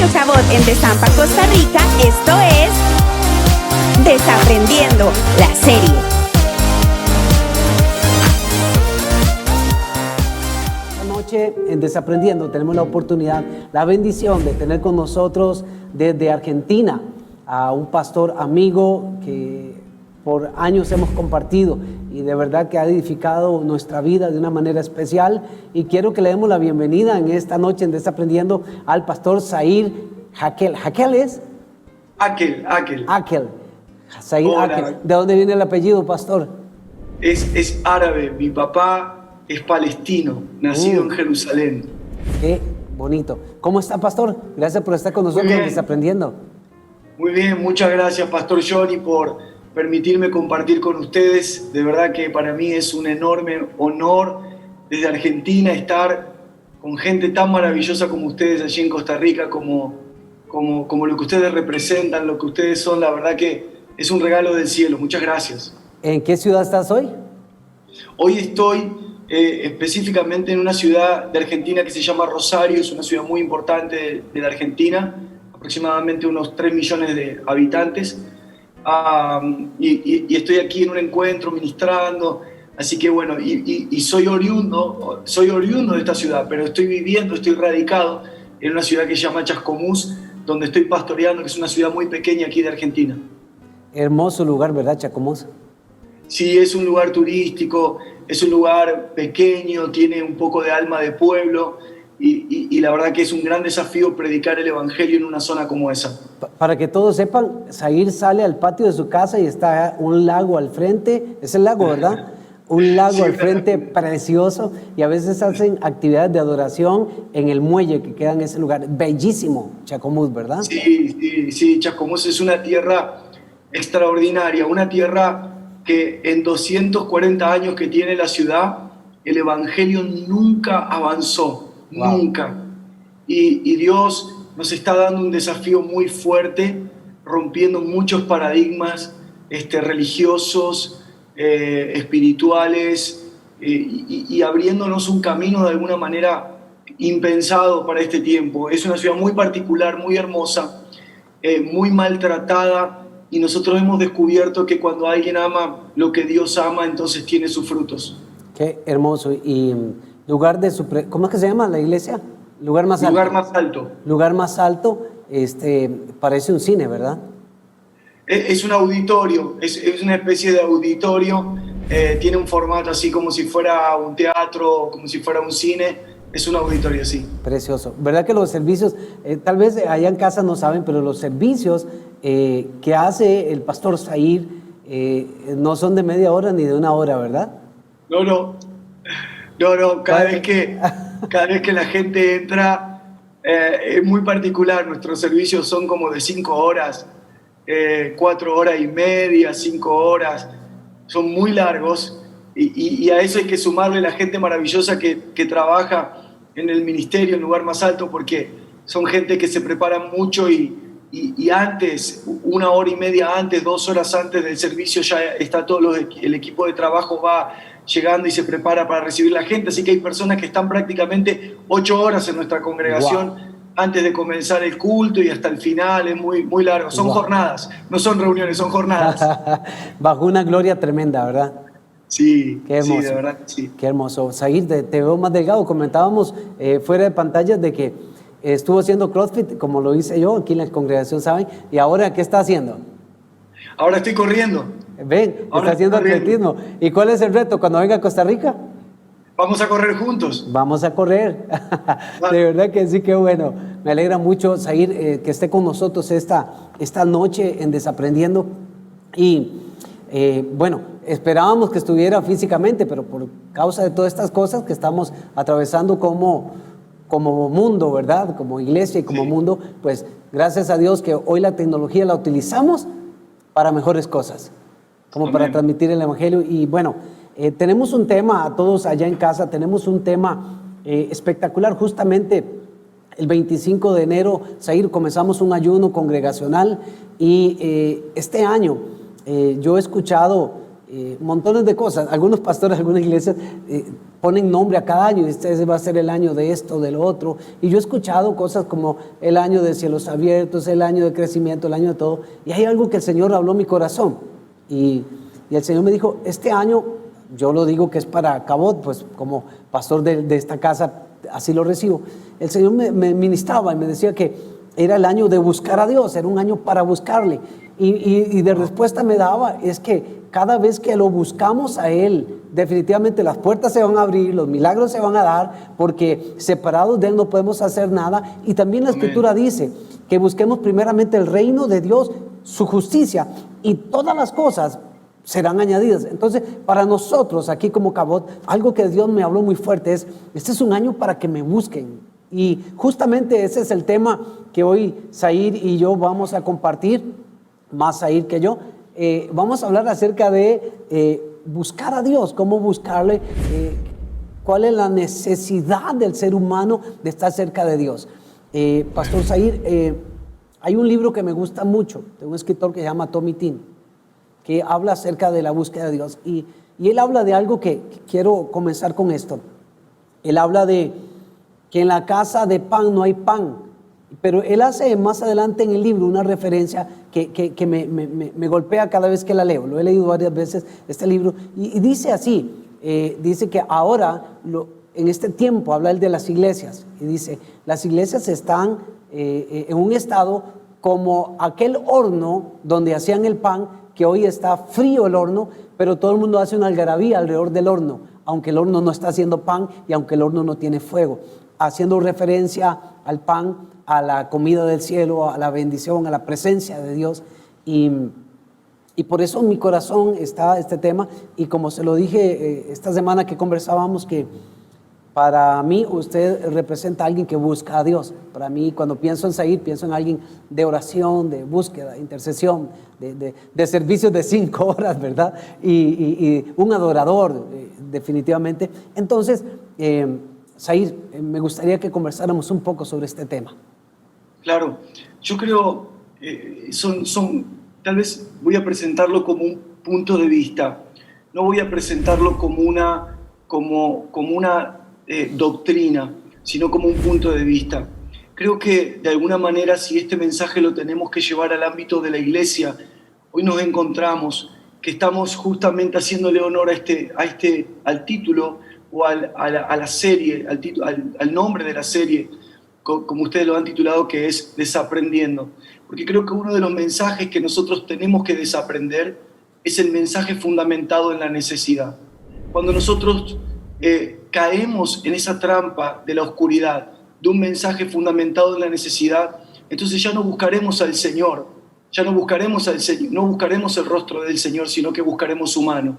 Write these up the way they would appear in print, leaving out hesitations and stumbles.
Mario Cabot en Desampa, Costa Rica. Esto es Desaprendiendo, la serie. Esta noche en Desaprendiendo tenemos la oportunidad, la bendición de tener con nosotros desde Argentina a un pastor amigo que por años hemos compartido y de verdad que ha edificado nuestra vida de una manera especial, y quiero que le demos la bienvenida en esta noche en Desaprendiendo al pastor Zair Hakel. ¿Hakel es? Hakel. Zair Hakel. ¿De dónde viene el apellido, pastor? Es árabe. Mi papá es palestino, nacido en Jerusalén. Qué bonito. ¿Cómo está, pastor? Gracias por estar con nosotros en Desaprendiendo. Muy bien, muchas gracias, pastor Johnny, por permitirme compartir con ustedes. De verdad que para mí es un enorme honor desde Argentina estar con gente tan maravillosa como ustedes allí en Costa Rica, como lo que ustedes representan, lo que ustedes son. La verdad que es un regalo del cielo. Muchas gracias. ¿En qué ciudad estás hoy? Hoy estoy específicamente en una ciudad de Argentina que se llama Rosario. Es una ciudad muy importante de la Argentina, aproximadamente unos 3 millones de habitantes. Y estoy aquí en un encuentro ministrando, así que bueno, y soy oriundo de esta ciudad, pero estoy radicado en una ciudad que se llama Chascomús, donde estoy pastoreando, que es una ciudad muy pequeña aquí de Argentina. Hermoso lugar, ¿verdad, Chascomús? Sí, es un lugar turístico, es un lugar pequeño, tiene un poco de alma de pueblo, y la verdad que es un gran desafío predicar el evangelio en una zona como esa. Para que todos sepan, Zair sale al patio de su casa y está un lago al frente. Es el lago, ¿verdad? Un lago sí, al frente precioso, y a veces hacen actividades de adoración en el muelle que queda en ese lugar. Bellísimo, Chascomús, ¿verdad? Sí, Chascomús es una tierra extraordinaria, una tierra que en 240 años que tiene la ciudad, el evangelio nunca avanzó. Wow. Nunca. Y Dios nos está dando un desafío muy fuerte, rompiendo muchos paradigmas religiosos, espirituales, y abriéndonos un camino de alguna manera impensado para este tiempo. Es una ciudad muy particular, muy hermosa, muy maltratada, y nosotros hemos descubierto que cuando alguien ama lo que Dios ama, entonces tiene sus frutos. Qué hermoso. Y lugar de ¿cómo es que se llama la iglesia? Lugar más alto. Lugar más alto. Lugar más alto, parece un cine, ¿verdad? Es un auditorio, es una especie de auditorio, tiene un formato así como si fuera un teatro, como si fuera un cine, es un auditorio, sí. Precioso. ¿Verdad que los servicios, tal vez allá en casa no saben, pero los servicios que hace el pastor Zair no son de media hora ni de una hora, ¿verdad? No, cada vez que la gente entra es muy particular. Nuestros servicios son como de 5 horas, 4 horas y media, 5 horas, son muy largos, y a eso hay que sumarle la gente maravillosa que trabaja en el ministerio, en Lugar Más Alto, porque son gente que se prepara mucho y antes, 1 hora y media antes, 2 horas antes del servicio ya está el equipo de trabajo va llegando y se prepara para recibir la gente, así que hay personas que están prácticamente 8 horas en nuestra congregación. Wow. Antes de comenzar el culto y hasta el final, es muy, muy largo. Son jornadas, no son reuniones, son jornadas. Bajo una gloria tremenda, ¿verdad? Sí, qué hermoso, sí, de verdad que sí. Qué hermoso. Zair, te veo más delgado. Comentábamos fuera de pantallas de que estuvo haciendo CrossFit, como lo hice yo, aquí en la congregación, ¿saben? ¿Y ahora qué está haciendo? Ahora estoy corriendo. Ven, está haciendo atletismo. ¿Y cuál es el reto cuando venga a Costa Rica? Vamos a correr juntos. Vamos a correr. De verdad que sí, qué bueno. Me alegra mucho, Zair, que esté con nosotros esta noche en Desaprendiendo. Y bueno, esperábamos que estuviera físicamente, pero por causa de todas estas cosas que estamos atravesando como mundo, ¿verdad? Como iglesia y como mundo, pues gracias a Dios que hoy la tecnología la utilizamos para mejores cosas, como Amén. Para transmitir el evangelio. Y bueno, tenemos un tema a todos allá en casa, tenemos un tema espectacular. Justamente el 25 de enero, Zair, comenzamos un ayuno congregacional, y este año yo he escuchado montones de cosas. Algunos pastores, algunas iglesias ponen nombre a cada año, este va a ser el año de esto, del otro, y yo he escuchado cosas como el año de cielos abiertos, el año de crecimiento, el año de todo, y hay algo que el Señor habló en mi corazón, y el Señor me dijo, este año, yo lo digo que es para Cabot, pues como pastor de esta casa, así lo recibo, el Señor me ministraba y me decía que era el año de buscar a Dios, era un año para buscarle, y de respuesta me daba, es que cada vez que lo buscamos a Él, definitivamente las puertas se van a abrir, los milagros se van a dar, porque separados de Él no podemos hacer nada. Y también la Escritura dice que busquemos primeramente el reino de Dios, su justicia, y todas las cosas serán añadidas. Entonces, para nosotros aquí como Cabot, algo que Dios me habló muy fuerte es, este es un año para que me busquen. Y justamente ese es el tema que hoy Zair y yo vamos a compartir, más Zair que yo. Vamos a hablar acerca de buscar a Dios, cómo buscarle, cuál es la necesidad del ser humano de estar cerca de Dios. Pastor Zair, hay un libro que me gusta mucho, de un escritor que se llama Tommy Tinn, que habla acerca de la búsqueda de Dios. Y él habla de algo que quiero comenzar con esto. Él habla de que en la casa de pan no hay pan. Pero él hace más adelante en el libro una referencia que me golpea cada vez que la leo. Lo he leído varias veces, este libro, y dice así, dice que ahora, en este tiempo, habla él de las iglesias, y dice, las iglesias están en un estado como aquel horno donde hacían el pan, que hoy está frío el horno, pero todo el mundo hace una algarabía alrededor del horno, aunque el horno no está haciendo pan y aunque el horno no tiene fuego, haciendo referencia al pan, a la comida del cielo, a la bendición, a la presencia de Dios. Y por eso en mi corazón está este tema. Y como se lo dije esta semana que conversábamos, que para mí usted representa a alguien que busca a Dios. Para mí, cuando pienso en Zair, pienso en alguien de oración, de búsqueda, de intercesión, de servicios de 5 horas, ¿verdad? Y un adorador, definitivamente. Entonces, Zair, me gustaría que conversáramos un poco sobre este tema. Claro, yo creo, tal vez voy a presentarlo como un punto de vista, no voy a presentarlo como una doctrina, sino como un punto de vista. Creo que de alguna manera, si este mensaje lo tenemos que llevar al ámbito de la iglesia, hoy nos encontramos que estamos justamente haciéndole honor al título o a la serie, al nombre de la serie, como ustedes lo han titulado, que es Desaprendiendo. Porque creo que uno de los mensajes que nosotros tenemos que desaprender es el mensaje fundamentado en la necesidad. Cuando nosotros caemos en esa trampa de la oscuridad, de un mensaje fundamentado en la necesidad, entonces ya no buscaremos al Señor, no buscaremos el rostro del Señor, sino que buscaremos su mano.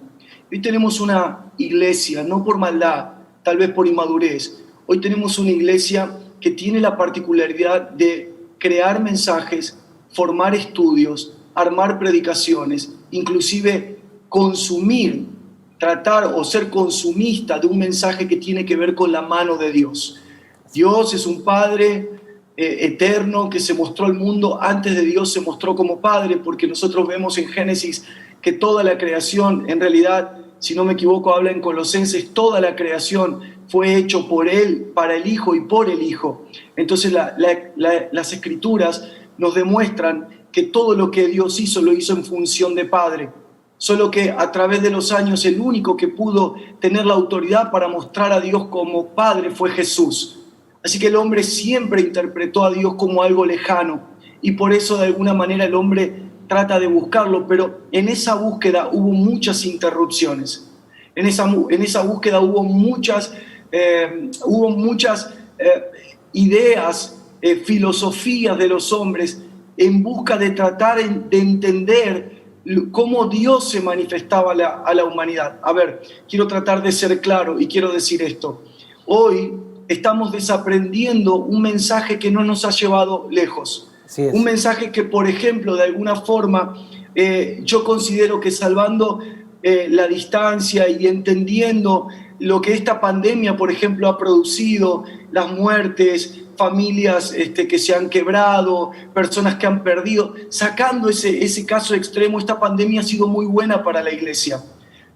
Hoy tenemos una iglesia, no por maldad, tal vez por inmadurez. Hoy tenemos una iglesia que tiene la particularidad de crear mensajes, formar estudios, armar predicaciones, inclusive consumir, tratar o ser consumista de un mensaje que tiene que ver con la mano de Dios. Dios es un Padre eterno que se mostró al mundo. Antes de Dios se mostró como Padre, porque nosotros vemos en Génesis que toda la creación, en realidad, si no me equivoco, habla en Colosenses, toda la creación fue hecho por Él, para el Hijo y por el Hijo. Entonces las Escrituras nos demuestran que todo lo que Dios hizo, lo hizo en función de Padre. Solo que a través de los años el único que pudo tener la autoridad para mostrar a Dios como Padre fue Jesús. Así que el hombre siempre interpretó a Dios como algo lejano, y por eso de alguna manera el hombre trata de buscarlo, pero en esa búsqueda hubo muchas interrupciones. En esa búsqueda hubo muchas ideas, filosofías de los hombres en busca de tratar de entender cómo Dios se manifestaba a la humanidad. A ver, quiero tratar de ser claro y quiero decir esto. Hoy estamos desaprendiendo un mensaje que no nos ha llevado lejos. Un mensaje que, por ejemplo, de alguna forma, yo considero que salvando la distancia y entendiendo lo que esta pandemia, por ejemplo, ha producido, las muertes, familias que se han quebrado, personas que han perdido, sacando ese caso extremo, esta pandemia ha sido muy buena para la iglesia.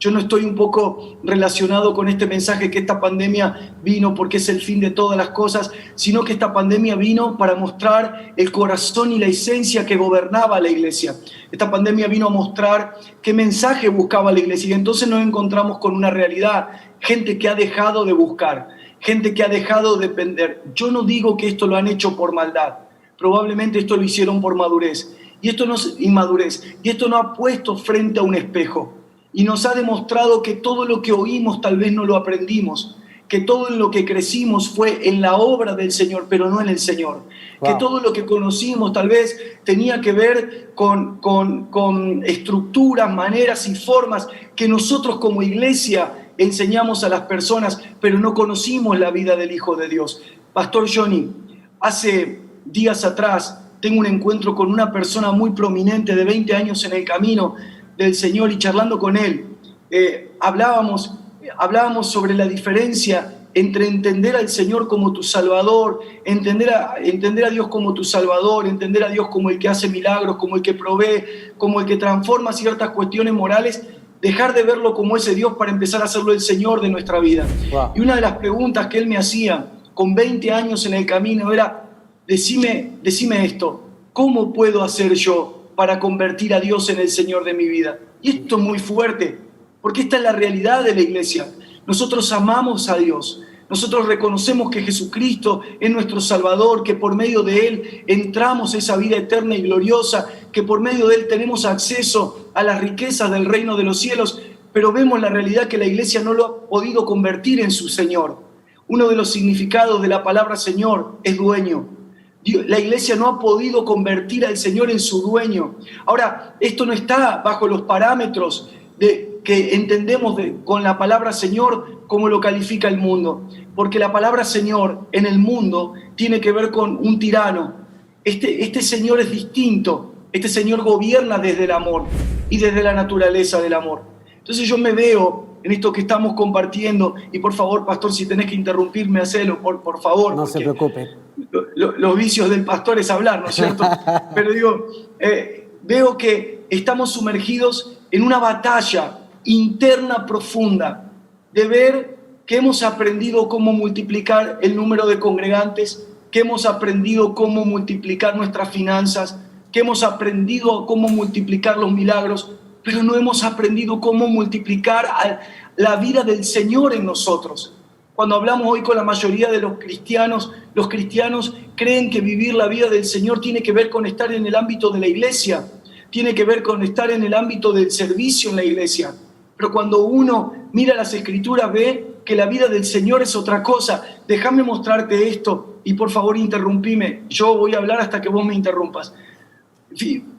Yo no estoy un poco relacionado con este mensaje que esta pandemia vino porque es el fin de todas las cosas, sino que esta pandemia vino para mostrar el corazón y la esencia que gobernaba la iglesia. Esta pandemia vino a mostrar qué mensaje buscaba la iglesia y entonces nos encontramos con una realidad, gente que ha dejado de buscar, gente que ha dejado de depender. Yo no digo que esto lo han hecho por maldad, probablemente esto lo hicieron por madurez, y esto no es inmadurez, y esto nos ha puesto frente a un espejo. Y nos ha demostrado que todo lo que oímos tal vez no lo aprendimos, que todo en lo que crecimos fue en la obra del Señor, pero no en el Señor. Wow. Que todo lo que conocimos tal vez tenía que ver con estructuras, maneras y formas que nosotros como iglesia enseñamos a las personas, pero no conocimos la vida del Hijo de Dios. Pastor Johnny, hace días atrás tengo un encuentro con una persona muy prominente de 20 años en el camino del Señor y charlando con él, hablábamos sobre la diferencia entre entender al Señor como tu Salvador, entender a Dios como tu Salvador, entender a Dios como el que hace milagros, como el que provee, como el que transforma ciertas cuestiones morales, dejar de verlo como ese Dios para empezar a hacerlo el Señor de nuestra vida. Wow. Y una de las preguntas que él me hacía con 20 años en el camino era, decime esto, ¿cómo puedo hacer yo para convertir a Dios en el Señor de mi vida? Y esto es muy fuerte, porque esta es la realidad de la iglesia. Nosotros amamos a Dios, nosotros reconocemos que Jesucristo es nuestro Salvador, que por medio de Él entramos a esa vida eterna y gloriosa, que por medio de Él tenemos acceso a las riquezas del reino de los cielos, pero vemos la realidad que la iglesia no lo ha podido convertir en su Señor. Uno de los significados de la palabra Señor es dueño. La iglesia no ha podido convertir al Señor en su dueño. Ahora, esto no está bajo los parámetros que entendemos con la palabra Señor como lo califica el mundo. Porque la palabra Señor en el mundo tiene que ver con un tirano. Este Señor es distinto. Este Señor gobierna desde el amor y desde la naturaleza del amor. Entonces yo me veo en esto que estamos compartiendo, y por favor, pastor, si tenés que interrumpirme, hacelo, por favor. No se preocupe. Los vicios del pastor es hablar, ¿no es cierto? Pero digo, veo que estamos sumergidos en una batalla interna profunda de ver que hemos aprendido cómo multiplicar el número de congregantes, que hemos aprendido cómo multiplicar nuestras finanzas, que hemos aprendido cómo multiplicar los milagros, pero no hemos aprendido cómo multiplicar la vida del Señor en nosotros. Cuando hablamos hoy con la mayoría de los cristianos creen que vivir la vida del Señor tiene que ver con estar en el ámbito de la iglesia, tiene que ver con estar en el ámbito del servicio en la iglesia. Pero cuando uno mira las Escrituras ve que la vida del Señor es otra cosa. Déjame mostrarte esto y por favor interrumpime. Yo voy a hablar hasta que vos me interrumpas.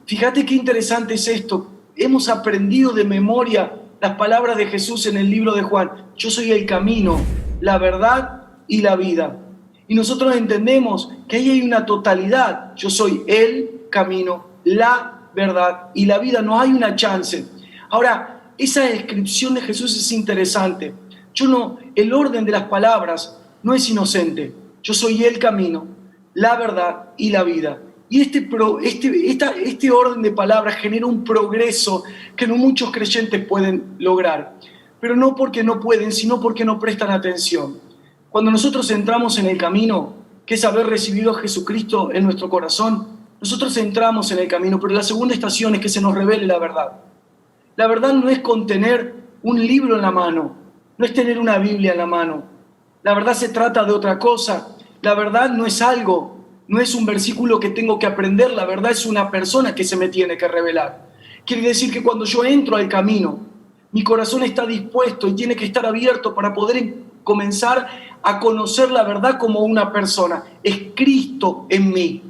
Fíjate qué interesante es esto. Hemos aprendido de memoria las palabras de Jesús en el libro de Juan. Yo soy el camino, la verdad y la vida. Y nosotros entendemos que ahí hay una totalidad. Yo soy el camino, la verdad y la vida. No hay una chance. Ahora, esa descripción de Jesús es interesante. El orden de las palabras no es inocente. Yo soy el camino, la verdad y la vida. Y este orden de palabras genera un progreso que no muchos creyentes pueden lograr. Pero no porque no pueden, sino porque no prestan atención. Cuando nosotros entramos en el camino, que es haber recibido a Jesucristo en nuestro corazón, nosotros entramos en el camino, pero la segunda estación es que se nos revele la verdad. La verdad no es contener un libro en la mano, no es tener una Biblia en la mano. La verdad se trata de otra cosa. La verdad no es algo, no es un versículo que tengo que aprender, la verdad es una persona que se me tiene que revelar. Quiere decir que cuando yo entro al camino, mi corazón está dispuesto y tiene que estar abierto para poder comenzar a conocer la verdad como una persona. Es Cristo en mí.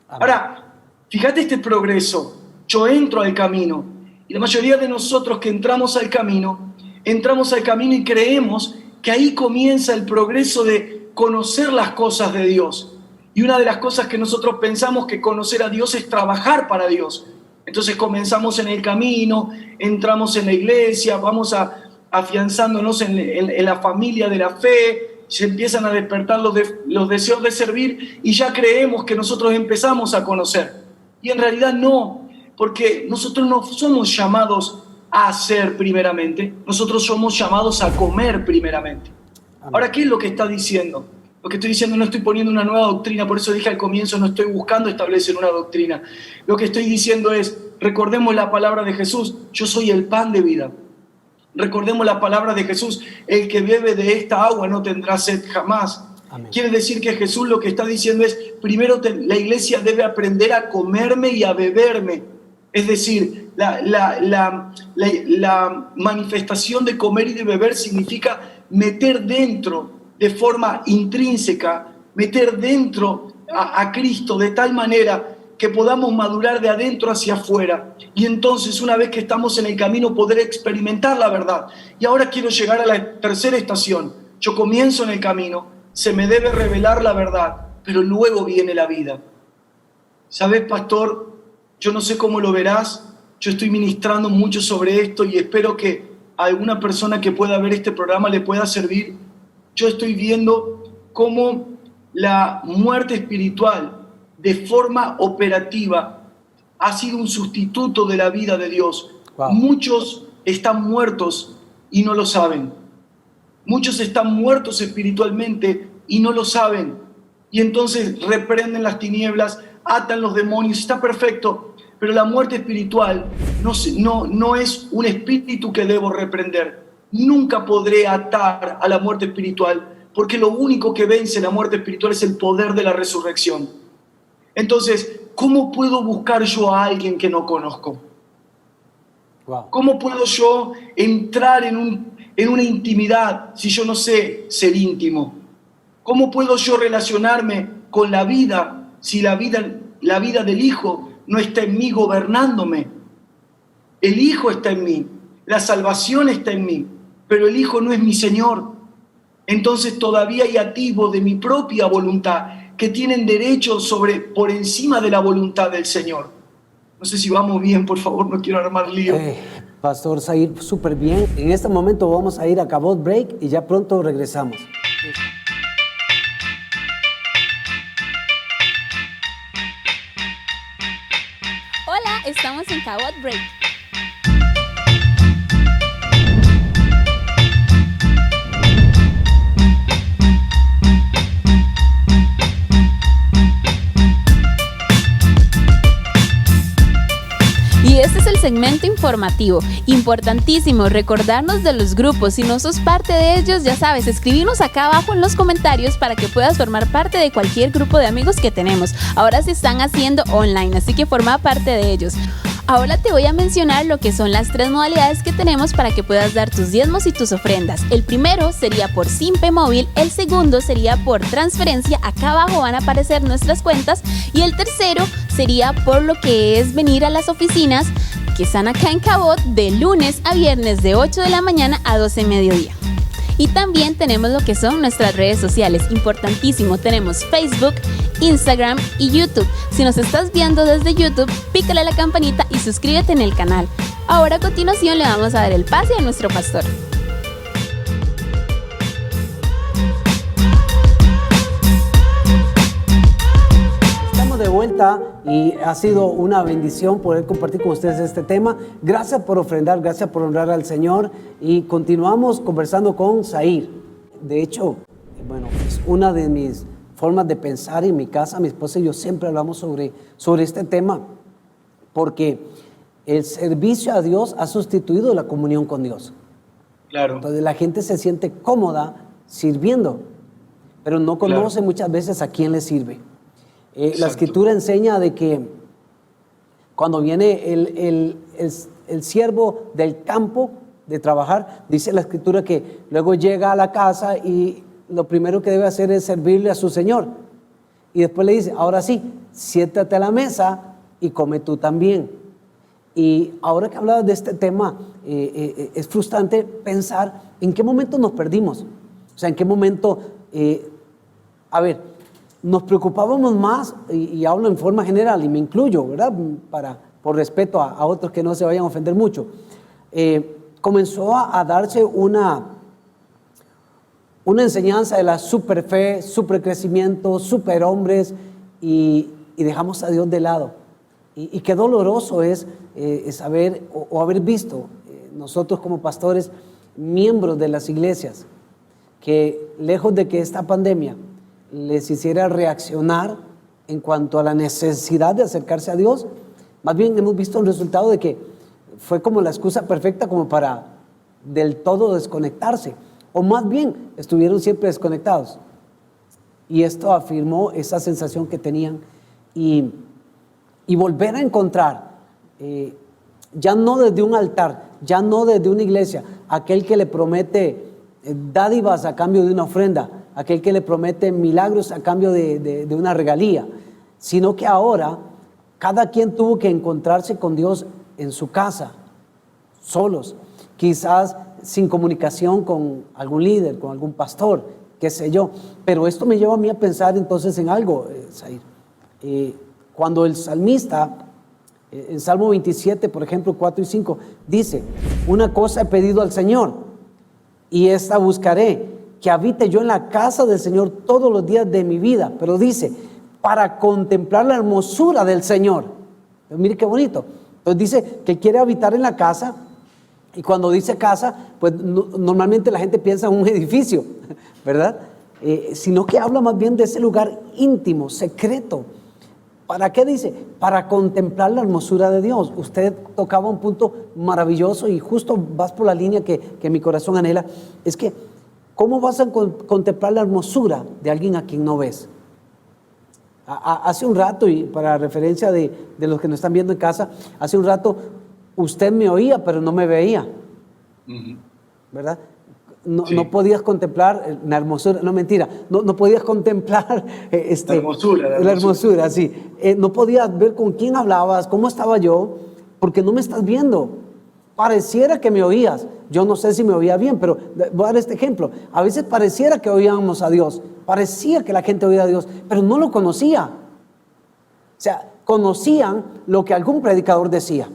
Ahora, fíjate este progreso. Yo entro al camino y la mayoría de nosotros que entramos al camino y creemos que ahí comienza el progreso de conocer las cosas de Dios. Y una de las cosas que nosotros pensamos que conocer a Dios es trabajar para Dios. Entonces comenzamos en el camino, entramos en la iglesia, vamos afianzándonos en la familia de la fe, se empiezan a despertar los deseos de servir y ya creemos que nosotros empezamos a conocer. Y en realidad no, porque nosotros no somos llamados a hacer primeramente, nosotros somos llamados a comer primeramente. Ahora, ¿qué es lo que está diciendo? Lo que estoy diciendo, no estoy poniendo una nueva doctrina, por eso dije al comienzo, no estoy buscando establecer una doctrina. Lo que estoy diciendo es, recordemos la palabra de Jesús, yo soy el pan de vida. Recordemos la palabra de Jesús, el que bebe de esta agua no tendrá sed jamás. Amén. Quiere decir que Jesús lo que está diciendo es, primero la iglesia debe aprender a comerme y a beberme. Es decir, la manifestación de comer y de beber significa meter dentro de forma intrínseca, meter dentro a Cristo de tal manera que podamos madurar de adentro hacia afuera. Y entonces, una vez que estamos en el camino, poder experimentar la verdad. Y ahora quiero llegar a la tercera estación. Yo comienzo en el camino, se me debe revelar la verdad, pero luego viene la vida. ¿Sabes, pastor? Yo no sé cómo lo verás. Yo estoy ministrando mucho sobre esto y espero que a alguna persona que pueda ver este programa le pueda servir. Yo estoy viendo cómo la muerte espiritual de forma operativa ha sido un sustituto de la vida de Dios. Wow. Muchos están muertos y no lo saben. Muchos están muertos espiritualmente y no lo saben. Y entonces reprenden las tinieblas, atan los demonios, está perfecto. Pero la muerte espiritual no es un espíritu que debo reprender. Nunca podré atar a la muerte espiritual, porque lo único que vence la muerte espiritual es el poder de la resurrección. Entonces, ¿cómo puedo buscar yo a alguien que no conozco? Wow. ¿Cómo puedo yo entrar en una intimidad si yo no sé ser íntimo? ¿Cómo puedo yo relacionarme con la vida si la vida del Hijo no está en mí gobernándome? El Hijo está en mí, la salvación está en mí, pero el Hijo no es mi Señor. Entonces todavía hay atisbos de mi propia voluntad que tienen derecho por encima de la voluntad del Señor. No sé si vamos bien, por favor, no quiero armar lío. Pastor Zair, súper bien. En este momento vamos a ir a Cabot Break y ya pronto regresamos. Hola, estamos en Cabot Break. Y este es el segmento informativo. Importantísimo recordarnos de los grupos. Si no sos parte de ellos, ya sabes, escribirnos acá abajo en los comentarios para que puedas formar parte de cualquier grupo de amigos que tenemos. Ahora se están haciendo online, así que forma parte de ellos. Ahora te voy a mencionar lo que son las 3 modalidades que tenemos para que puedas dar tus diezmos y tus ofrendas. El primero sería por Simpe Móvil, el segundo sería por transferencia, acá abajo van a aparecer nuestras cuentas, y el tercero sería por lo que es venir a las oficinas que están acá en Cabot de lunes a viernes de 8 de la mañana a 12 de mediodía. Y también tenemos lo que son nuestras redes sociales, importantísimo, tenemos Facebook, Instagram y YouTube. Si nos estás viendo desde YouTube, pícale a la campanita y suscríbete en el canal. Ahora a continuación le vamos a dar el pase a nuestro pastor. Estamos de vuelta y ha sido una bendición poder compartir con ustedes este tema. Gracias por ofrendar, gracias por honrar al Señor y continuamos conversando con Zair. De hecho, bueno, es una de mis formas de pensar en mi casa. Mi esposa y yo siempre hablamos sobre este tema porque el servicio a Dios ha sustituido la comunión con Dios. Claro. Entonces la gente se siente cómoda sirviendo, pero no conoce muchas veces a quién le sirve. La Escritura enseña de que cuando viene el siervo del campo de trabajar, dice la Escritura que luego llega a la casa y lo primero que debe hacer es servirle a su Señor. Y después le dice, ahora sí, siéntate a la mesa y come tú también. Y ahora que hablabas de este tema, es frustrante pensar en qué momento nos perdimos. O sea, en qué momento, nos preocupábamos más, y hablo en forma general, y me incluyo, ¿verdad? Por respeto a otros que no se vayan a ofender mucho. Comenzó a darse una enseñanza de la superfe, supercrecimiento, superhombres, y dejamos a Dios de lado. Y qué doloroso es saber o haber visto nosotros como pastores, miembros de las iglesias, que lejos de que esta pandemia les hiciera reaccionar en cuanto a la necesidad de acercarse a Dios, más bien hemos visto un resultado de que fue como la excusa perfecta como para del todo desconectarse, o más bien estuvieron siempre desconectados. Y esto afirmó esa sensación que tenían y volver a encontrar, ya no desde un altar, ya no desde una iglesia, aquel que le promete dádivas a cambio de una ofrenda, aquel que le promete milagros a cambio de una regalía, sino que ahora cada quien tuvo que encontrarse con Dios en su casa, solos, quizás sin comunicación con algún líder, con algún pastor, qué sé yo. Pero esto me lleva a mí a pensar entonces en algo, Zair. Cuando el salmista, en Salmo 27, por ejemplo, 4 y 5, dice, una cosa he pedido al Señor, y esta buscaré, que habite yo en la casa del Señor todos los días de mi vida. Pero dice, para contemplar la hermosura del Señor. Pero mire qué bonito. Entonces dice que quiere habitar en la casa, y cuando dice casa, pues normalmente la gente piensa en un edificio, ¿verdad? Sino que habla más bien de ese lugar íntimo, secreto. ¿Para qué dice? Para contemplar la hermosura de Dios. Usted tocaba un punto maravilloso y justo vas por la línea que mi corazón anhela. Es que, ¿cómo vas a contemplar la hermosura de alguien a quien no ves? Hace un rato, y para referencia de los que nos están viendo en casa, hace un rato usted me oía, pero no me veía, ¿verdad? No, sí. No podías contemplar la hermosura, no mentira, no podías contemplar la hermosura, sí. No podías ver con quién hablabas, cómo estaba yo, porque no me estás viendo. Pareciera que me oías, yo no sé si me oía bien, pero voy a dar este ejemplo. A veces pareciera que oíamos a Dios, parecía que la gente oía a Dios, pero no lo conocía. O sea, conocían lo que algún predicador decía.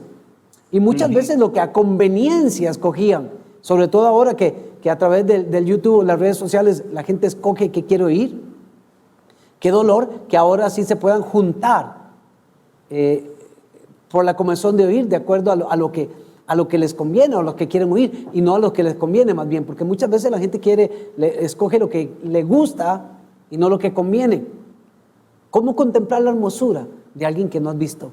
Y muchas veces lo que a conveniencia escogían, sobre todo ahora que a través del YouTube, las redes sociales, la gente escoge qué quiere oír. Qué dolor que ahora sí se puedan juntar por la comezón de oír, de acuerdo a lo que les conviene o a lo que quieren oír, y no a lo que les conviene más bien, porque muchas veces la gente escoge lo que le gusta y no lo que conviene. ¿Cómo contemplar la hermosura de alguien que no has visto?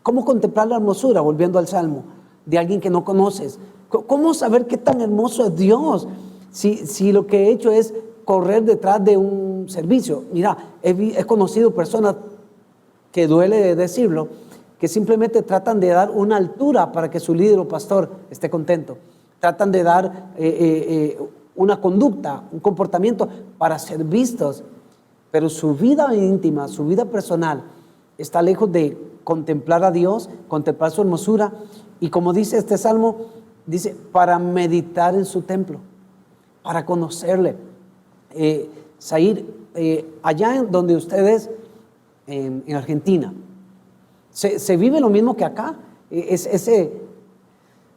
¿Cómo contemplar la hermosura, volviendo al Salmo, de alguien que no conoces? ¿Cómo saber qué tan hermoso es Dios si lo que he hecho es correr detrás de un servicio? Mira, he conocido personas, que duele decirlo, que simplemente tratan de dar una altura para que su líder o pastor esté contento. Tratan de dar una conducta, un comportamiento para ser vistos, pero su vida íntima, su vida personal está lejos de contemplar a Dios, contemplar su hermosura, y como dice este salmo, dice, para meditar en su templo, para conocerle. Zair, allá en donde ustedes, en Argentina, ¿se vive lo mismo que acá?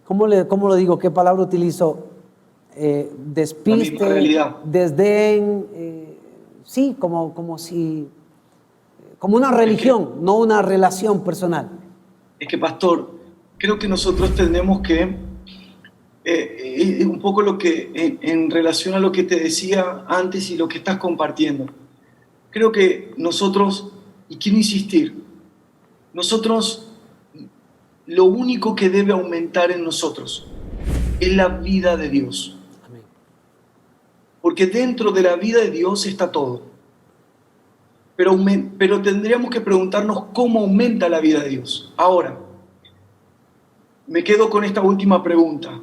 ¿Cómo lo digo? ¿Qué palabra utilizo? Despiste, desdén, sí, como una religión, no una relación personal. Es que, pastor, creo que nosotros tenemos que, un poco lo que, en relación a lo que te decía antes y lo que estás compartiendo, creo que nosotros, y quiero insistir, nosotros, lo único que debe aumentar en nosotros es la vida de Dios. Amén. Porque dentro de la vida de Dios está todo. Pero tendríamos que preguntarnos cómo aumenta la vida de Dios. Ahora, me quedo con esta última pregunta.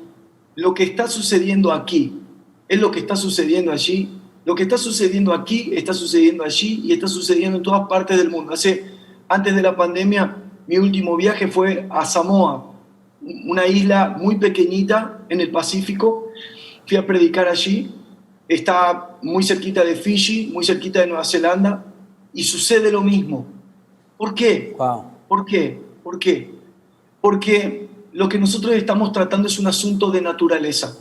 ¿Lo que está sucediendo aquí es lo que está sucediendo allí? Lo que está sucediendo aquí está sucediendo allí y está sucediendo en todas partes del mundo. Antes de la pandemia, mi último viaje fue a Samoa, una isla muy pequeñita en el Pacífico. Fui a predicar allí. Está muy cerquita de Fiji, muy cerquita de Nueva Zelanda. Y sucede lo mismo. ¿Por qué? Wow. ¿Por qué? ¿Por qué? Porque lo que nosotros estamos tratando es un asunto de naturaleza.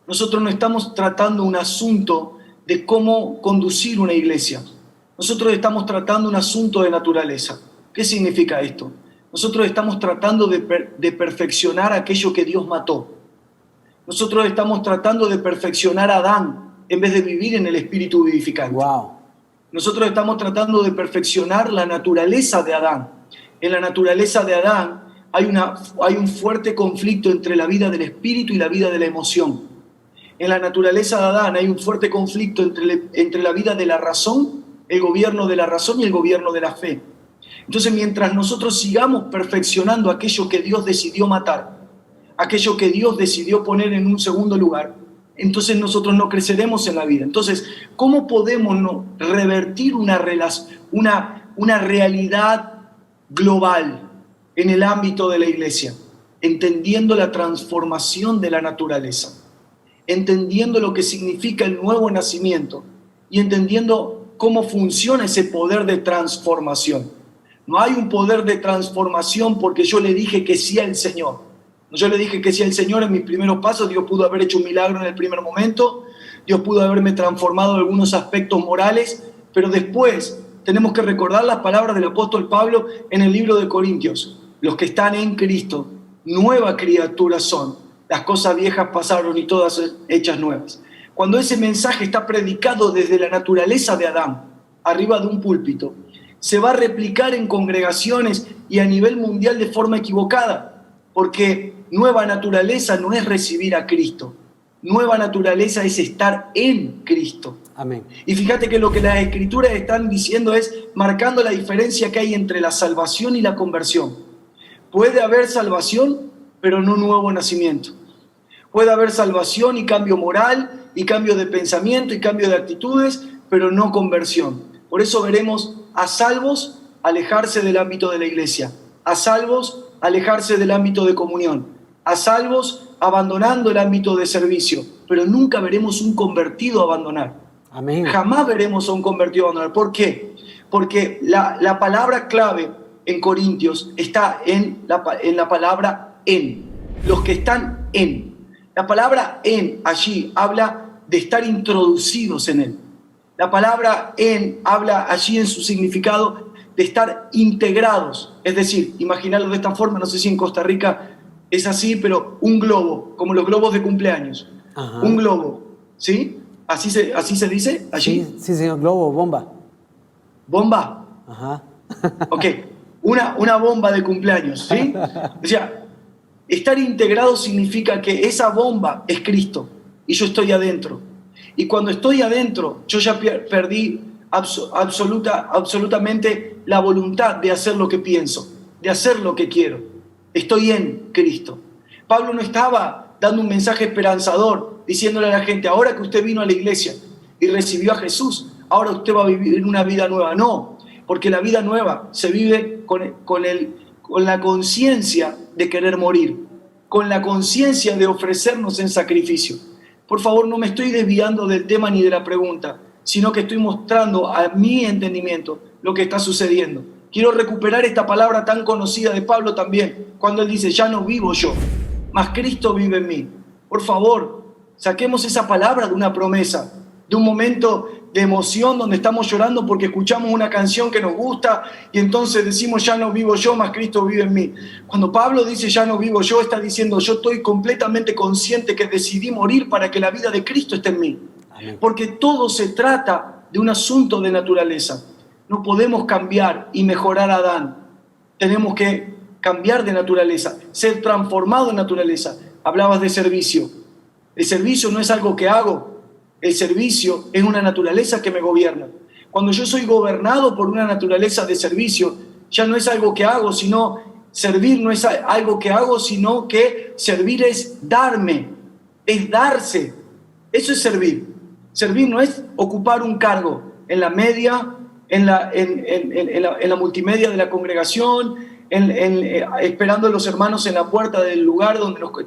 Nosotros no estamos tratando un asunto de cómo conducir una iglesia. Nosotros estamos tratando un asunto de naturaleza. ¿Qué significa esto? Nosotros estamos tratando de perfeccionar aquello que Dios mató. Nosotros estamos tratando de perfeccionar a Adán en vez de vivir en el espíritu vivificante. Wow. Nosotros estamos tratando de perfeccionar la naturaleza de Adán. En la naturaleza de Adán hay un fuerte conflicto entre la vida del espíritu y la vida de la emoción. En la naturaleza de Adán hay un fuerte conflicto entre la vida de la razón, el gobierno de la razón y el gobierno de la fe. Entonces, mientras nosotros sigamos perfeccionando aquello que Dios decidió matar, aquello que Dios decidió poner en un segundo lugar, entonces nosotros no creceremos en la vida. Entonces, ¿cómo podemos revertir una realidad global en el ámbito de la iglesia? Entendiendo la transformación de la naturaleza, entendiendo lo que significa el nuevo nacimiento y entendiendo cómo funciona ese poder de transformación. No hay un poder de transformación porque yo le dije que sí al Señor. Yo le dije que sí al Señor en mis primeros pasos. Dios pudo haber hecho un milagro en el primer momento. Dios pudo haberme transformado en algunos aspectos morales. Pero después tenemos que recordar las palabras del apóstol Pablo en el libro de Corintios. Los que están en Cristo, nueva criatura son. Las cosas viejas pasaron y todas hechas nuevas. Cuando ese mensaje está predicado desde la naturaleza de Adán, arriba de un púlpito, se va a replicar en congregaciones y a nivel mundial de forma equivocada. Porque nueva naturaleza no es recibir a Cristo. Nueva naturaleza es estar en Cristo. Amén. Y fíjate que lo que las Escrituras están diciendo es marcando la diferencia que hay entre la salvación y la conversión. Puede haber salvación, pero no nuevo nacimiento. Puede haber salvación y cambio moral, y cambio de pensamiento, y cambio de actitudes, pero no conversión. Por eso veremos a salvos alejarse del ámbito de la iglesia, a salvos alejarse del ámbito de comunión, a salvos abandonando el ámbito de servicio, pero nunca veremos un convertido abandonar. Amén. Jamás veremos a un convertido abandonar. ¿Por qué? Porque la palabra clave en Corintios está en la palabra en. Los que están en. La palabra en allí habla de estar introducidos en él. La palabra en habla allí en su significado de estar integrados. Es decir, imaginarlo de esta forma, no sé si en Costa Rica es así, pero un globo, como los globos de cumpleaños. Ajá. Un globo, ¿sí? ¿Así se dice allí? Sí, señor, globo, bomba. ¿Bomba? Ajá. Ok, una bomba de cumpleaños, ¿sí? O sea, estar integrado significa que esa bomba es Cristo y yo estoy adentro. Y cuando estoy adentro, yo ya perdí absolutamente la voluntad de hacer lo que pienso, de hacer lo que quiero. Estoy en Cristo. Pablo no estaba dando un mensaje esperanzador, diciéndole a la gente, ahora que usted vino a la iglesia y recibió a Jesús, ahora usted va a vivir una vida nueva. No, porque la vida nueva se vive con la conciencia de querer morir, con la conciencia de ofrecernos en sacrificio. Por favor, no me estoy desviando del tema ni de la pregunta, sino que estoy mostrando a mi entendimiento lo que está sucediendo. Quiero recuperar esta palabra tan conocida de Pablo también, cuando él dice, ya no vivo yo, mas Cristo vive en mí. Por favor, saquemos esa palabra de una promesa, de un momento de emoción donde estamos llorando porque escuchamos una canción que nos gusta y entonces decimos, ya no vivo yo, mas Cristo vive en mí. Cuando Pablo dice, ya no vivo yo, está diciendo, yo estoy completamente consciente que decidí morir para que la vida de Cristo esté en mí. Amén. Porque todo se trata de un asunto de naturaleza. No podemos cambiar y mejorar a Adán. Tenemos que cambiar de naturaleza, ser transformado en naturaleza. Hablabas de servicio. El servicio no es algo que hago. El servicio es una naturaleza que me gobierna. Cuando yo soy gobernado por una naturaleza de servicio, ya no es algo que hago, sino servir no es algo que hago, sino que servir es darme, es darse. Eso es servir. Servir no es ocupar un cargo en la media, en la multimedia de la congregación, esperando a los hermanos en la puerta del lugar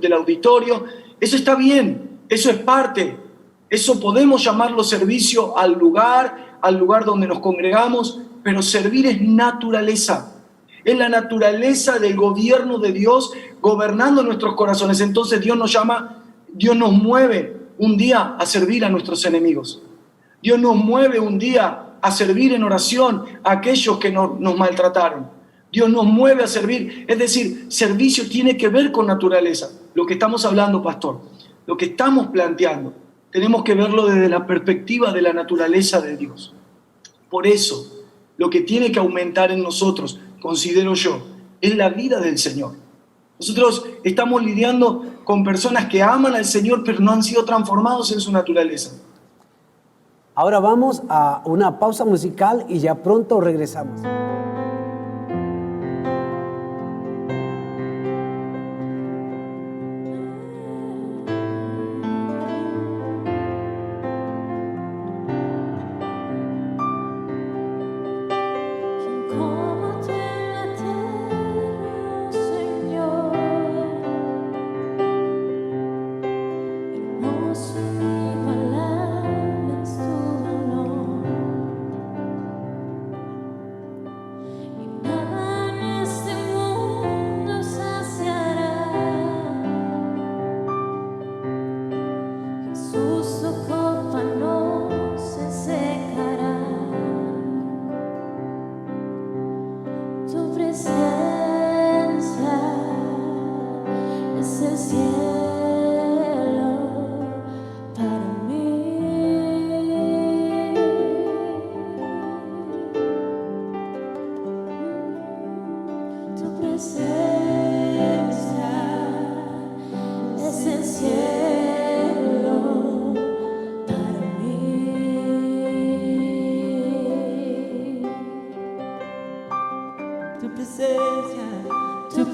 del auditorio. Eso está bien, eso es parte. Eso podemos llamarlo servicio al lugar donde nos congregamos, pero servir es naturaleza. Es la naturaleza del gobierno de Dios gobernando nuestros corazones. Entonces Dios nos mueve un día a servir a nuestros enemigos. Dios nos mueve un día a servir en oración a aquellos que nos maltrataron. Dios nos mueve a servir. Es decir, servicio tiene que ver con naturaleza. Lo que estamos hablando, pastor, lo que estamos planteando, tenemos que verlo desde la perspectiva de la naturaleza de Dios. Por eso, lo que tiene que aumentar en nosotros, considero yo, es la vida del Señor. Nosotros estamos lidiando con personas que aman al Señor, pero no han sido transformados en su naturaleza. Ahora vamos a una pausa musical y ya pronto regresamos. Tu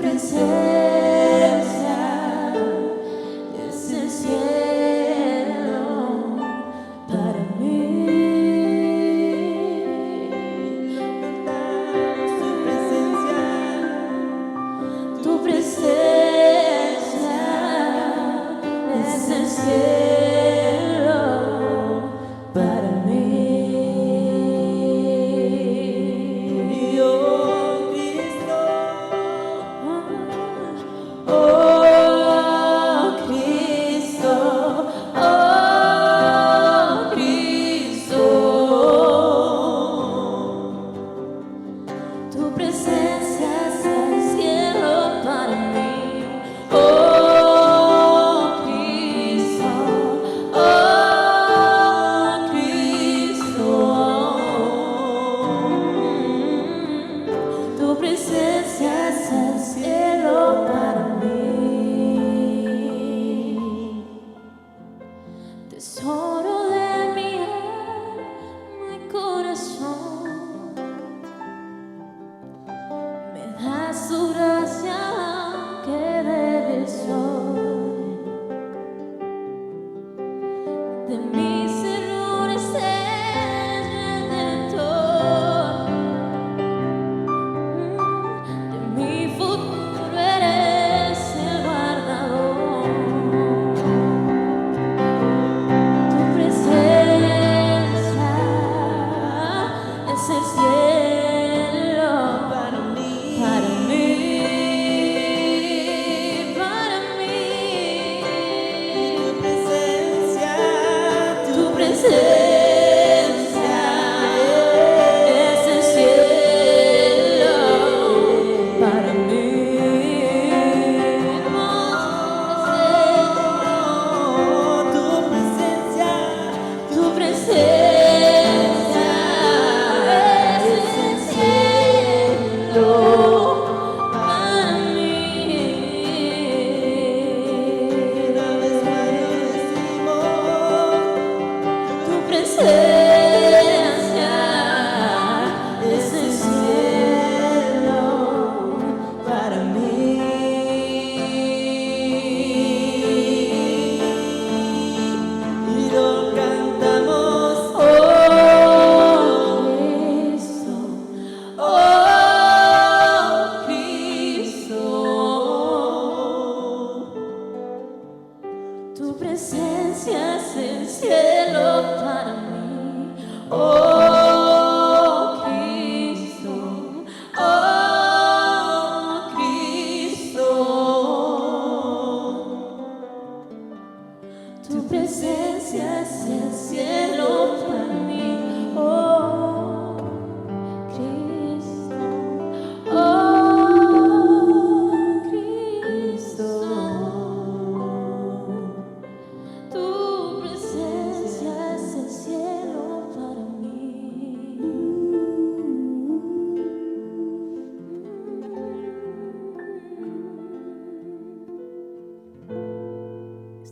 presencia es el cielo para mí.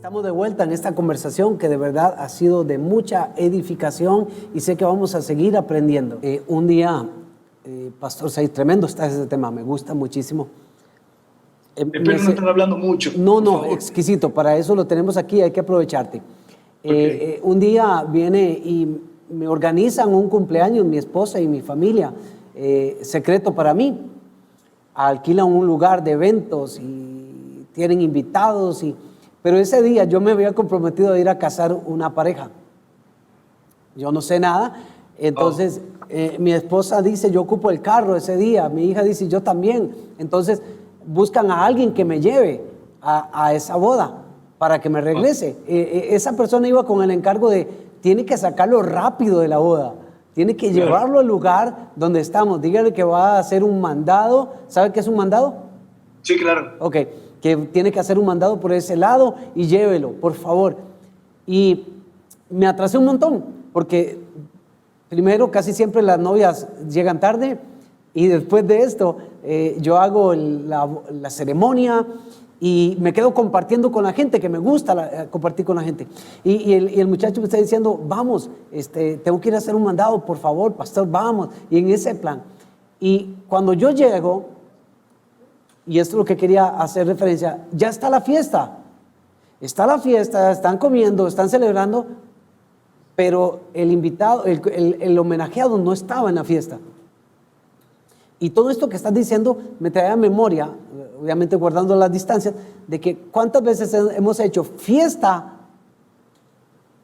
Estamos de vuelta en esta conversación que de verdad ha sido de mucha edificación y sé que vamos a seguir aprendiendo. Un día, Pastor Said, tremendo está ese tema, me gusta muchísimo. Espero no estar hablando mucho. No, exquisito, para eso lo tenemos aquí, hay que aprovecharte. Un día viene y me organizan un cumpleaños, mi esposa y mi familia, secreto para mí. Alquilan un lugar de eventos y tienen invitados, pero ese día yo me había comprometido a ir a casar una pareja. Yo no sé nada, entonces mi esposa dice, yo ocupo el carro ese día, mi hija dice, yo también. Entonces buscan a alguien que me lleve a esa boda para que me regrese. Esa persona iba con el encargo de, tiene que sacarlo rápido de la boda. Tiene que llevarlo al lugar donde estamos. Dígale que va a hacer un mandado. ¿Sabe qué es un mandado? Sí, claro. Ok, que tiene que hacer un mandado por ese lado y llévelo, por favor. Y me atrasé un montón, porque primero casi siempre las novias llegan tarde y después de esto yo hago la ceremonia y me quedo compartiendo con la gente, que me gusta compartir con la gente. Y el muchacho me está diciendo, vamos, tengo que ir a hacer un mandado, por favor, pastor, vamos. Y en ese plan. Y cuando yo llego, y esto es lo que quería hacer referencia, ya está la fiesta. Está la fiesta, están comiendo, están celebrando, pero el invitado, el homenajeado no estaba en la fiesta. Y todo esto que estás diciendo me trae a memoria, obviamente guardando las distancias, de que cuántas veces hemos hecho fiesta,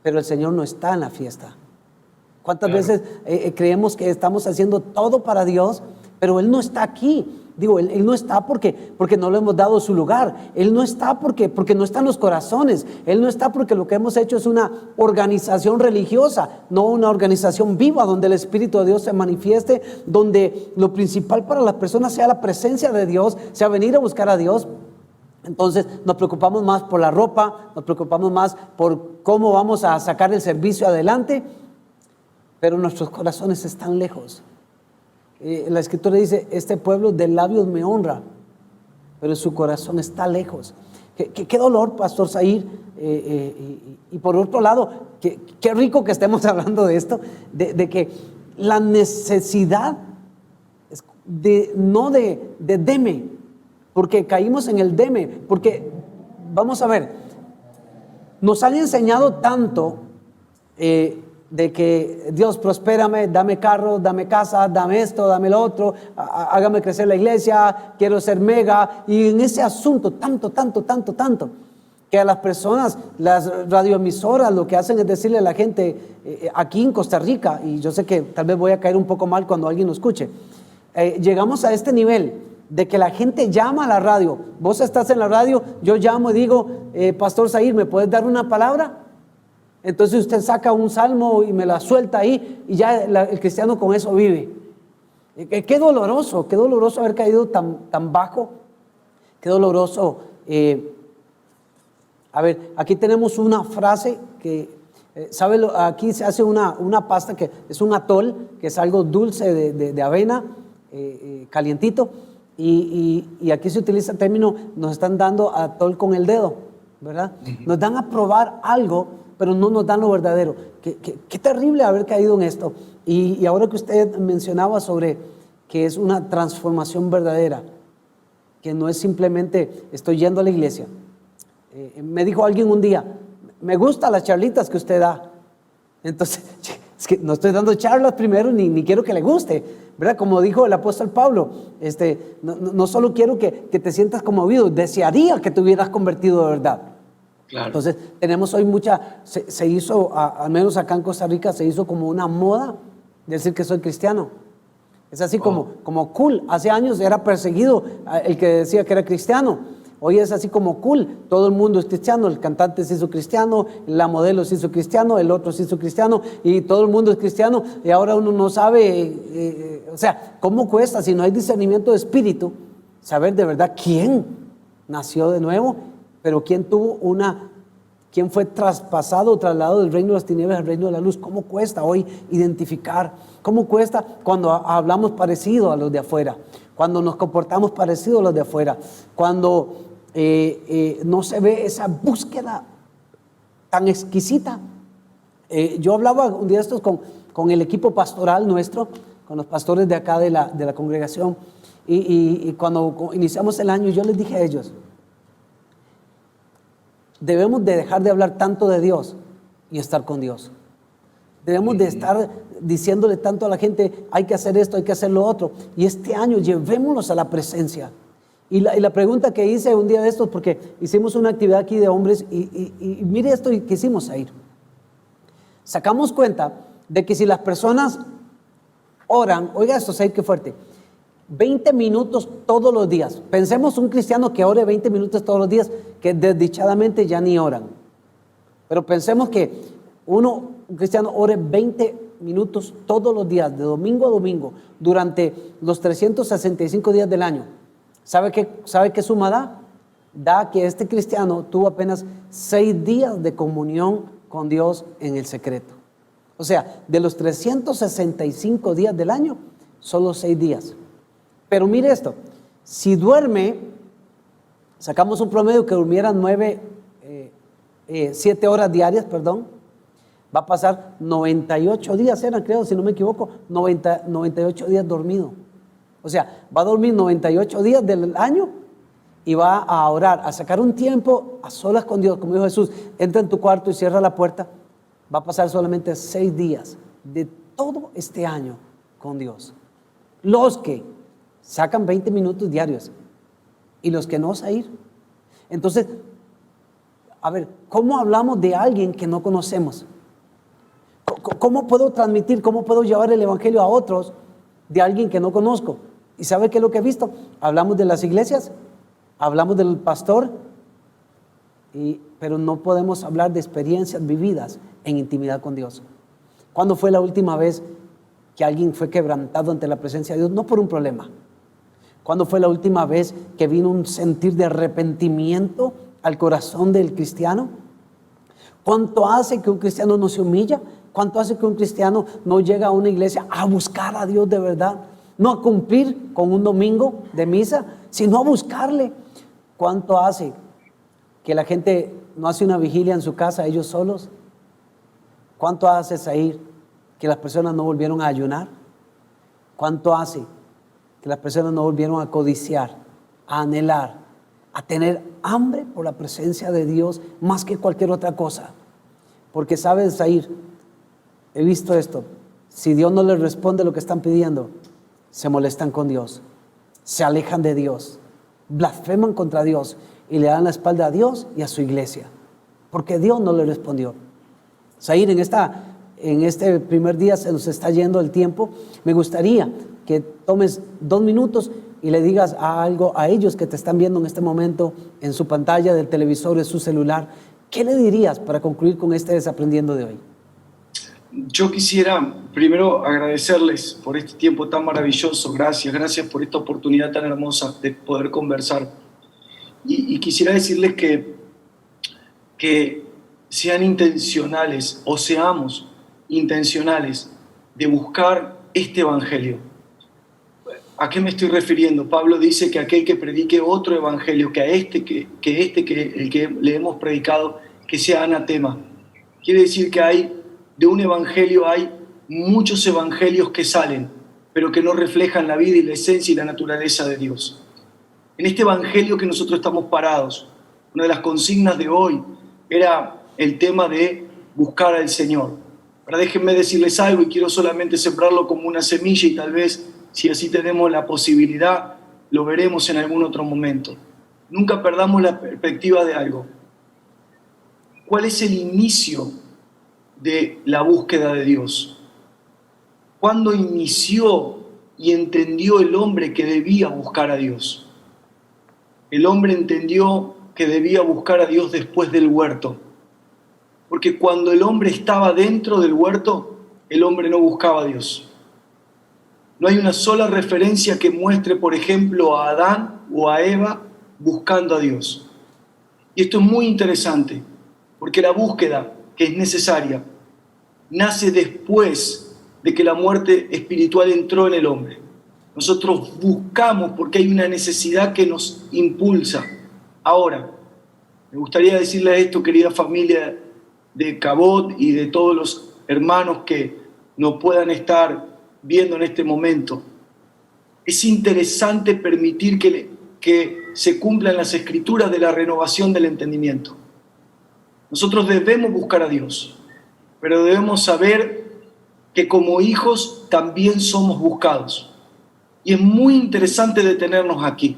pero el Señor no está en la fiesta. Cuántas veces creemos que estamos haciendo todo para Dios, pero Él no está aquí. Digo, él no está porque no le hemos dado su lugar. Él no está porque no está en los corazones. Él no está porque lo que hemos hecho es una organización religiosa, no una organización viva donde el Espíritu de Dios se manifieste, donde lo principal para las personas sea la presencia de Dios, sea venir a buscar a Dios. Entonces nos preocupamos más por la ropa, nos preocupamos más por cómo vamos a sacar el servicio adelante, pero nuestros corazones están lejos. La Escritura dice, este pueblo de labios me honra, pero su corazón está lejos. Qué dolor, Pastor Said. Y por otro lado, qué rico que estemos hablando de esto, de que la necesidad no de deme, porque caímos en el deme, porque vamos a ver, nos han enseñado tanto de que Dios prospérame, dame carro, dame casa, dame esto, dame lo otro, hágame crecer la iglesia, quiero ser mega, y en ese asunto tanto, que a las personas, las radioemisoras lo que hacen es decirle a la gente aquí en Costa Rica, y yo sé que tal vez voy a caer un poco mal cuando alguien lo escuche, llegamos a este nivel de que la gente llama a la radio. Vos estás en la radio, yo llamo y digo, Pastor Said, ¿me puedes dar una palabra? Entonces usted saca un salmo y me la suelta ahí y ya el cristiano con eso vive. Qué doloroso haber caído tan bajo. Qué doloroso. A ver, aquí tenemos una frase que, ¿sabe? Aquí se hace una pasta que es un atol, que es algo dulce de avena, calientito. Y aquí se utiliza el término, nos están dando atol con el dedo, ¿verdad? Nos dan a probar algo, pero no nos dan lo verdadero. Qué terrible haber caído en esto. Y ahora que usted mencionaba sobre que es una transformación verdadera, que no es simplemente estoy yendo a la iglesia. Me dijo alguien un día, me gustan las charlitas que usted da. Entonces, es que no estoy dando charlas primero, ni quiero que le guste, ¿verdad? Como dijo el apóstol Pablo, no solo quiero que te sientas conmovido, desearía que te hubieras convertido de verdad. Claro. Entonces, tenemos hoy se hizo, al menos acá en Costa Rica, se hizo como una moda decir que soy cristiano. Es así como cool. Hace años era perseguido el que decía que era cristiano. Hoy es así como cool. Todo el mundo es cristiano. El cantante se hizo cristiano, la modelo se hizo cristiano, el otro se hizo cristiano y todo el mundo es cristiano. Y ahora uno no sabe, o sea, ¿cómo cuesta si no hay discernimiento de espíritu? Saber de verdad quién nació de nuevo, pero quién fue traspasado, trasladado del reino de las tinieblas al reino de la luz. ¿Cómo cuesta hoy identificar? ¿Cómo cuesta cuando hablamos parecido a los de afuera? Cuando nos comportamos parecido a los de afuera? Cuando no se ve esa búsqueda tan exquisita. Yo hablaba un día de estos con el equipo pastoral nuestro, con los pastores de acá de la congregación, y cuando iniciamos el año yo les dije a ellos, debemos de dejar de hablar tanto de Dios y estar con Dios. Debemos de estar diciéndole tanto a la gente, hay que hacer esto, hay que hacer lo otro, y este año llevémoslos a la presencia. Y la pregunta que hice un día de estos, porque hicimos una actividad aquí de hombres, y mire esto, y quisimos ir. Sacamos cuenta de que si las personas oran, oiga esto, ¿sabes qué fuerte? 20 minutos todos los días. Pensemos un cristiano que ore 20 minutos todos los días, que desdichadamente ya ni oran. Pero pensemos que un cristiano ore 20 minutos todos los días, de domingo a domingo, durante los 365 días del año. ¿Sabe qué suma da? Da que este cristiano tuvo apenas 6 días de comunión con Dios en el secreto. O sea, de los 365 días del año, solo 6 días. Pero mire esto, si duerme, sacamos un promedio que durmiera 7 horas diarias, va a pasar 98 días, creo, si no me equivoco, 98 días dormido. O sea, va a dormir 98 días del año y va a orar, a sacar un tiempo a solas con Dios. Como dijo Jesús, entra en tu cuarto y cierra la puerta. Va a pasar solamente 6 días de todo este año con Dios. Los que sacan 20 minutos diarios y los que no vas a ir. Entonces, a ver, ¿cómo hablamos de alguien que no conocemos? ¿Cómo puedo transmitir, cómo puedo llevar el evangelio a otros de alguien que no conozco? ¿Y sabe qué es lo que he visto? Hablamos de las iglesias, hablamos del pastor, pero no podemos hablar de experiencias vividas en intimidad con Dios. ¿Cuándo fue la última vez que alguien fue quebrantado ante la presencia de Dios? No por un problema. ¿Cuándo fue la última vez que vino un sentir de arrepentimiento al corazón del cristiano? ¿Cuánto hace que un cristiano no se humilla? ¿Cuánto hace que un cristiano no llega a una iglesia a buscar a Dios de verdad? No a cumplir con un domingo de misa, sino a buscarle. ¿Cuánto hace que la gente no hace una vigilia en su casa ellos solos? ¿Cuánto hace, Zahir, que las personas no volvieron a ayunar? ¿Cuánto hace que las personas no volvieron a codiciar, a anhelar, a tener hambre por la presencia de Dios más que cualquier otra cosa? Porque sabes, Zahir, he visto esto, si Dios no les responde lo que están pidiendo, se molestan con Dios, se alejan de Dios, blasfeman contra Dios y le dan la espalda a Dios y a su iglesia, porque Dios no le respondió. Zahir, en este primer día se nos está yendo el tiempo. Me gustaría que tomes 2 minutos y le digas algo a ellos que te están viendo en este momento en su pantalla del televisor, en su celular. ¿Qué le dirías para concluir con este Desaprendiendo de hoy? Yo quisiera primero agradecerles por este tiempo tan maravilloso. Gracias por esta oportunidad tan hermosa de poder conversar. Y quisiera decirles que sean intencionales o seamos intencionales de buscar este evangelio. ¿A qué me estoy refiriendo? Pablo dice que aquel que predique otro evangelio que el que le hemos predicado, que sea anatema. Quiere decir que de un evangelio hay muchos evangelios que salen, pero que no reflejan la vida y la esencia y la naturaleza de Dios. En este evangelio que nosotros estamos parados, una de las consignas de hoy era el tema de buscar al Señor. Ahora déjenme decirles algo y quiero solamente sembrarlo como una semilla y tal vez, si así tenemos la posibilidad, lo veremos en algún otro momento. Nunca perdamos la perspectiva de algo. ¿Cuál es el inicio de la búsqueda de Dios? ¿Cuándo inició y entendió el hombre que debía buscar a Dios? El hombre entendió que debía buscar a Dios después del huerto. Porque cuando el hombre estaba dentro del huerto, el hombre no buscaba a Dios. No hay una sola referencia que muestre, por ejemplo, a Adán o a Eva buscando a Dios. Y esto es muy interesante, porque la búsqueda que es necesaria nace después de que la muerte espiritual entró en el hombre. Nosotros buscamos porque hay una necesidad que nos impulsa. Ahora, me gustaría decirle esto, querida familia de Cabot y de todos los hermanos que nos puedan estar viendo en este momento. Es interesante permitir que se cumplan las escrituras de la renovación del entendimiento. Nosotros debemos buscar a Dios, pero debemos saber que como hijos también somos buscados. Y es muy interesante detenernos aquí.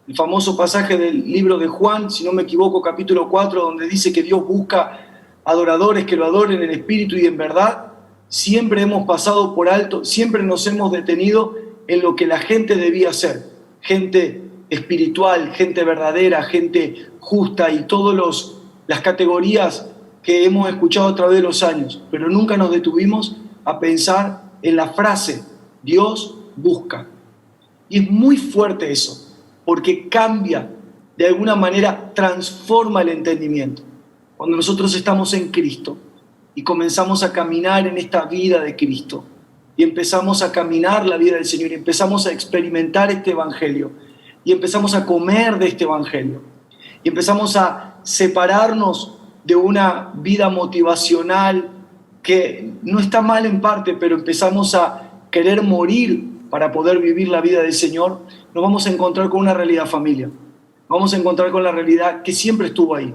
El famoso pasaje del libro de Juan, si no me equivoco, capítulo 4, donde dice que Dios busca adoradores que lo adoren en espíritu y en verdad. Siempre hemos pasado por alto, siempre nos hemos detenido en lo que la gente debía ser. Gente espiritual, gente verdadera, gente justa y todas las categorías que hemos escuchado a través de los años. Pero nunca nos detuvimos a pensar en la frase, Dios busca. Y es muy fuerte eso, porque cambia, de alguna manera transforma el entendimiento. Cuando nosotros estamos en Cristo y comenzamos a caminar en esta vida de Cristo y empezamos a caminar la vida del Señor y empezamos a experimentar este evangelio y empezamos a comer de este evangelio y empezamos a separarnos de una vida motivacional que no está mal en parte, pero empezamos a querer morir para poder vivir la vida del Señor, nos vamos a encontrar con una realidad, familia. Nos vamos a encontrar con la realidad que siempre estuvo ahí.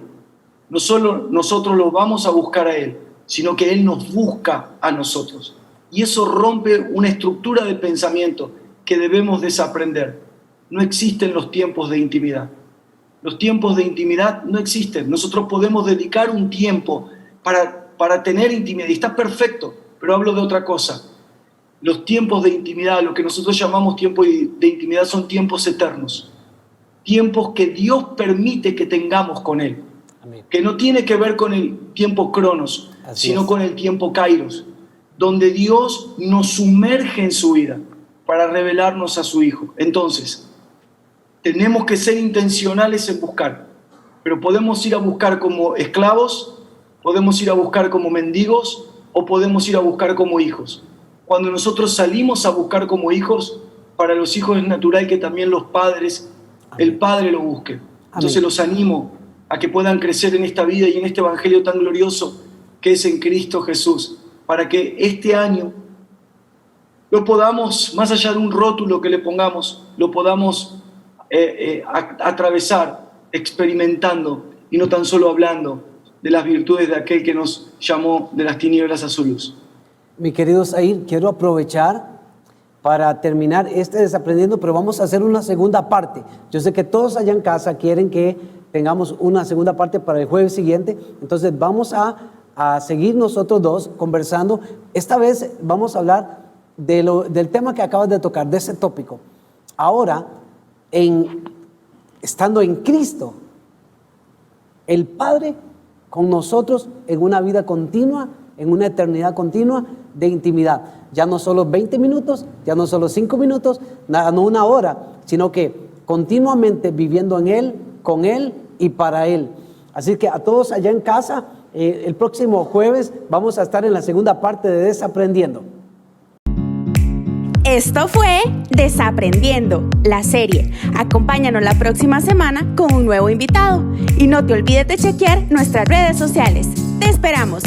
No solo nosotros lo vamos a buscar a Él, sino que Él nos busca a nosotros. Y eso rompe una estructura de pensamiento que debemos desaprender. No existen los tiempos de intimidad. Los tiempos de intimidad no existen. Nosotros podemos dedicar un tiempo para tener intimidad, y está perfecto, pero hablo de otra cosa. Los tiempos de intimidad, lo que nosotros llamamos tiempos de intimidad, son tiempos eternos. Tiempos que Dios permite que tengamos con Él. Amén. Que no tiene que ver con el tiempo cronos, sino con el tiempo kairos, donde Dios nos sumerge en su vida para revelarnos a su Hijo. Entonces, tenemos que ser intencionales en buscar, pero podemos ir a buscar como esclavos, podemos ir a buscar como mendigos o podemos ir a buscar como hijos. Cuando nosotros salimos a buscar como hijos, para los hijos es natural que también los padres, el Padre lo busque. Entonces los animo a que puedan crecer en esta vida y en este evangelio tan glorioso que es en Cristo Jesús, para que este año lo podamos, más allá de un rótulo que le pongamos, lo podamos atravesar experimentando y no tan solo hablando de las virtudes de aquel que nos llamó de las tinieblas a su luz. Mi querido Zahir, quiero aprovechar para terminar este Desaprendiendo, pero vamos a hacer una segunda parte. Yo sé que todos allá en casa quieren que tengamos una segunda parte para el jueves siguiente, entonces vamos a seguir nosotros dos conversando. Esta vez vamos a hablar del tema que acabas de tocar, de ese tópico. Ahora, estando en Cristo, el Padre con nosotros en una vida continua, en una eternidad continua de intimidad. Ya no solo 20 minutos, ya no solo 5 minutos, no una hora, sino que continuamente viviendo en Él, con Él y para Él. Así que a todos allá en casa, el próximo jueves vamos a estar en la segunda parte de Desaprendiendo. Esto fue Desaprendiendo, la serie. Acompáñanos la próxima semana con un nuevo invitado. Y no te olvides de chequear nuestras redes sociales. ¡Te esperamos!